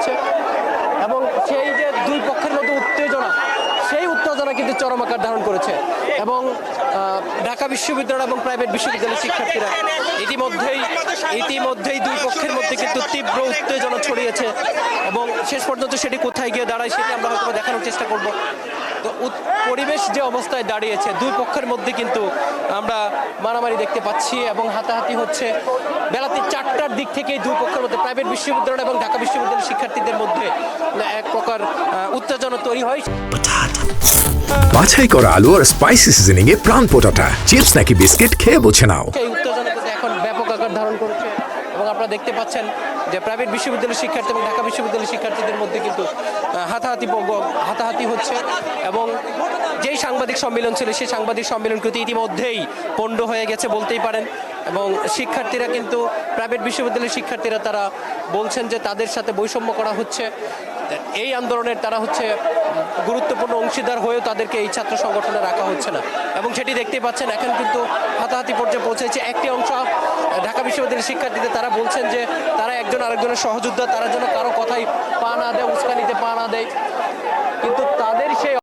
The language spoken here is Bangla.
হচ্ছে এবং সেই যে দুই পক্ষের মধ্যে উত্তেজনা, সেই উত্তেজনা কিন্তু চরম আকার ধারণ করেছে এবং ঢাকা বিশ্ববিদ্যালয় এবং প্রাইভেট বিশ্ববিদ্যালয়ের শিক্ষার্থীরা ইতিমধ্যেই দুই পক্ষের মধ্যে কিন্তু তীব্র উত্তেজনা ছড়িয়েছে এবং শেষ পর্যন্ত সেটি কোথায় গিয়ে দাঁড়ায় সেটি আমরা হয়তো দেখানোর চেষ্টা করব। তো পরিবেশ যে অবস্থায় দাঁড়িয়েছে, দুই পক্ষের মধ্যে কিন্তু আমরা মারামারি দেখতে পাচ্ছি এবং হাতাহাতি হচ্ছে। বেলা 4টার দিক থেকেই দুই পক্ষের মধ্যে প্রাইভেট বিশ্ববিদ্যালয় এবং ঢাকা বিশ্ববিদ্যালয়ের শিক্ষার্থীদের মধ্যে এক প্রকার উত্তেজনা তৈরি হয়। বাছাই করা আলু আর স্পাইসি সিজনিং এ প্রাণ পোটাটা চিপস নাকি বিস্কিট খেয়ে বুঝে নাও। এই উত্তেজনা কিন্তু এখন ব্যাপক আকার ধারণ করেছে এবং আপনারা দেখতে পাচ্ছেন যে প্রাইভেট বিশ্ববিদ্যালয়ের শিক্ষার্থী এবং ঢাকা বিশ্ববিদ্যালয়ের শিক্ষার্থীদের মধ্যে কিন্তু হাতাহাতি হচ্ছে এবং যেই সাংবাদিক সম্মেলন ছিল সেই সাংবাদিক সম্মেলন কিন্তু ইতিমধ্যেই পণ্ড হয়ে গেছে বলতেই পারেন এবং শিক্ষার্থীরা কিন্তু প্রাইভেট বিশ্ববিদ্যালয়ের শিক্ষার্থীরা তারা বলছেন যে তাদের সাথে বৈষম্য করা হচ্ছে। এই আন্দোলনের তারা হচ্ছে গুরুত্বপূর্ণ অংশীদার হয়েও তাদেরকে এই ছাত্র সংগঠনে রাখা হচ্ছে না এবং সেটি দেখতেই পাচ্ছেন এখন কিন্তু হাতাহাতি পর্যায়ে পৌঁছেছে। একটি অংশ ঢাকা বিশ্ববিদ্যালয়ের শিক্ষার্থীদের তারা বলছেন যে তারা একজন আরেকজনের সহযোদ্ধা, তারা যেন কারো কথাই পা না দেয়, উস্কানিতে পা না দেয়, কিন্তু তাদের সেই